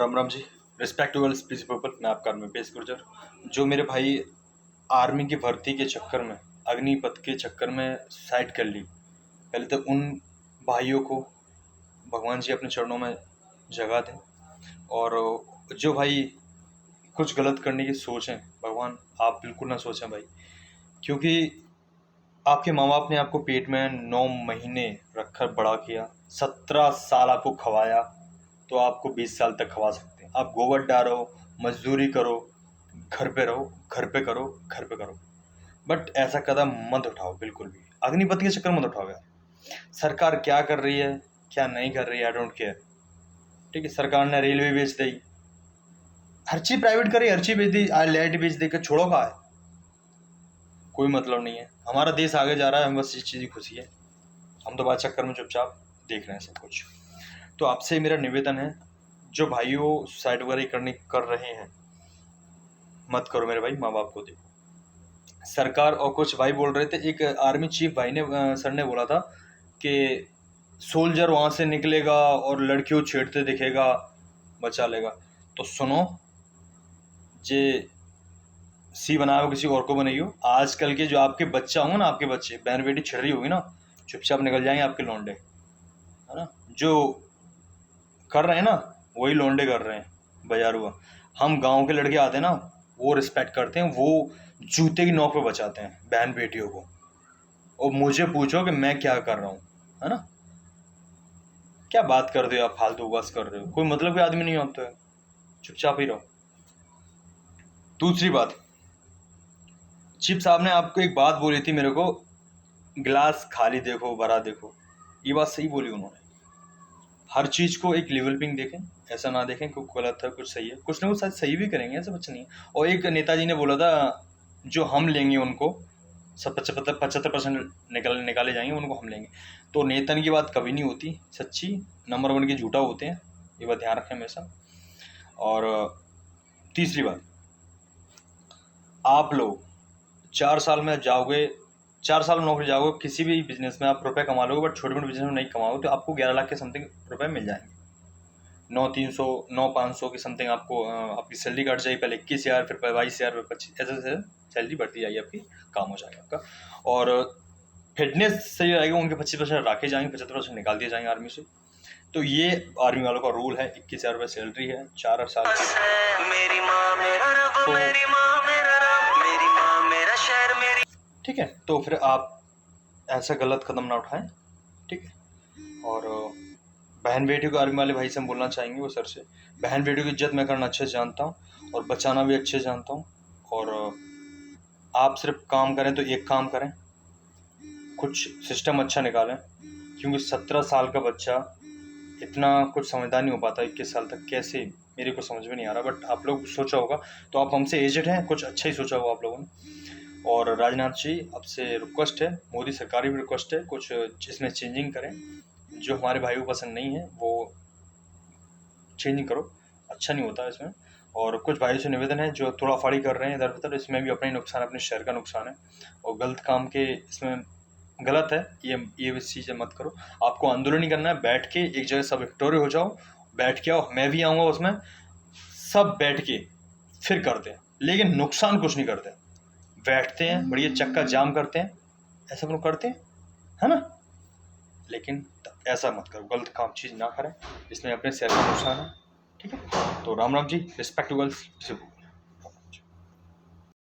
Ram Ram ji. Respect to all speech people. मैं आपका में पेश गुर्जर, जो मेरे भाई आर्मी की भर्ती के चक्कर में, अग्निपथ के चक्कर में सुसाइड कर ली, पहले तो उन भाइयों को भगवान जी अपने चरणों में जगह दें। और जो भाई कुछ गलत करने की सोचें, भगवान आप बिल्कुल ना सोचें भाई, क्योंकि आपके माँ बाप ने आपको पेट में 9 महीने रखकर बड़ा किया, 17 साल आपको खवाया, तो आपको 20 साल तक खवा सकते हैं। आप गोबर डालो, मजदूरी करो, घर पे रहो, घर पे करो, घर पे करो, बट ऐसा कदम मत उठाओ बिल्कुल भी। अग्निपथ के चक्कर मत उठाओ यार। सरकार क्या कर रही है क्या नहीं कर रही है, आई डोंट केयर। ठीक है, सरकार ने रेलवे बेच दी, हर चीज प्राइवेट करी, हर चीज बेच दी, लाइट बेच दी, छोड़ो कहा है, कोई मतलब नहीं है। हमारा देश आगे जा रहा है, हमें बस इस चीज की खुशी है। हम तो बात चक्कर में चुपचाप देख रहे हैं सब कुछ। तो आपसे मेरा निवेदन है, जो भाइयों सुसाइड वगैरह कर रहे हैं, मत करो मेरे भाई, माँ बाप को देखो। सरकार और कुछ भाई बोल रहे थे, एक आर्मी चीफ भाई ने सर ने बोला था कि सोल्जर वहां से निकलेगा और लड़कियों छेड़ते दिखेगा, बचा लेगा। तो सुनो, जे सी बनाओ किसी और को बनाइयो। आजकल के जो आपके बच्चा होंगे ना, आपके बच्चे बहन बेटी छिड़ रही होगी ना, चुपचाप निकल जाएंगे आपके लौंडे, है ना। जो कर रहे हैं ना वही लौंडे कर रहे हैं, बाजार हुआ। हम गांव के लड़के आते हैं ना, वो रिस्पेक्ट करते हैं, वो जूते की नोक पे बचाते हैं बहन बेटियों को। और मुझे पूछो कि मैं क्या कर रहा हूँ, है ना। क्या बात कर रहे हो आप, फालतू बस कर रहे हो, कोई मतलब के आदमी नहीं होते, चुपचाप ही रहो। दूसरी बात, चिप साहब ने आपको एक बात बोली थी मेरे को, गिलास खाली देखो भरा देखो। ये बात सही बोली उन्होंने। हर चीज को एक लेवल पे देखें, ऐसा ना देखें कुछ गलत है कुछ सही है, कुछ ना कुछ शायद सही भी करेंगे, ऐसा कुछ नहीं है। और एक नेताजी ने बोला था, जो हम लेंगे उनको सब 75% निकाले जाएंगे, उनको हम लेंगे। तो नेतन की बात कभी नहीं होती सच्ची, नंबर 1 के झूठा होते हैं, ये बात ध्यान रखें हमेशा। और तीसरी बात, आप लोग 4 साल में जाओगे, 4 साल में नौकरी जाओगे, किसी भी बिजनेस में आप रुपए कमा लोगे, बट छोटे मोटे बिजनेस में नहीं कमाओगे, तो आपको 11 लाख के समथिंग रुपए मिल जाएंगे। 9,300 9,500 की समथिंग आपको आपकी सैलरी कट जाएगी, पहले 21,000, फिर 22,000, फिर 25, ऐसे सैलरी बढ़ती जाएगी आपकी, काम हो जाएगा आपका। और फिटनेस सही रहेगा, उनके 25% रखे जाएंगे, 75% निकाल दिए जाएंगे आर्मी से। तो ये आर्मी वालों का रूल है। 21,000 रुपये सैलरी है, 4 साल की। ठीक है, तो फिर आप ऐसा गलत कदम ना उठाएं, ठीक है। और बहन बेटी को आर्मी वाले भाई से हम बोलना चाहेंगे, वो सर से, बहन बेटी की इज्जत मैं करना अच्छे से जानता हूँ और बचाना भी अच्छे से जानता हूँ। और आप सिर्फ काम करें तो एक काम करें, कुछ सिस्टम अच्छा निकालें, क्योंकि 17 साल का बच्चा इतना कुछ समझदार नहीं हो पाता 21 साल तक, कैसे मेरे को समझ में नहीं आ रहा। बट आप लोग सोचा होगा, तो आप हमसे एजेड हैं, कुछ अच्छा ही सोचा होगा आप लोगों ने। और राजनाथ जी, आपसे रिक्वेस्ट है, मोदी सरकार भी रिक्वेस्ट है, कुछ इसमें चेंजिंग करें। जो हमारे भाई को पसंद नहीं है वो चेंजिंग करो, अच्छा नहीं होता इसमें। और कुछ भाइयों से निवेदन है जो थोड़ा फाड़ी कर रहे हैं इधर उधर, इसमें भी अपना ही नुकसान है, अपने शहर का नुकसान है, और गलत काम के इसमें गलत है, ये चीज़ें मत करो। आपको आंदोलन ही करना है, बैठ के एक जगह सब इकट्ठे हो जाओ, बैठ के आओ, मैं भी आऊँगा उसमें, सब बैठ के फिर करते हैं, लेकिन नुकसान कुछ नहीं करते। बैठते हैं, बढ़िया चक्का जाम करते हैं, ऐसा हम लोग करते हैं, है ना। लेकिन ऐसा मत करो, गलत काम चीज़ ना करें, इसमें अपने शहर का नुकसान है। ठीक है, तो Ram Ram ji, respect to girls.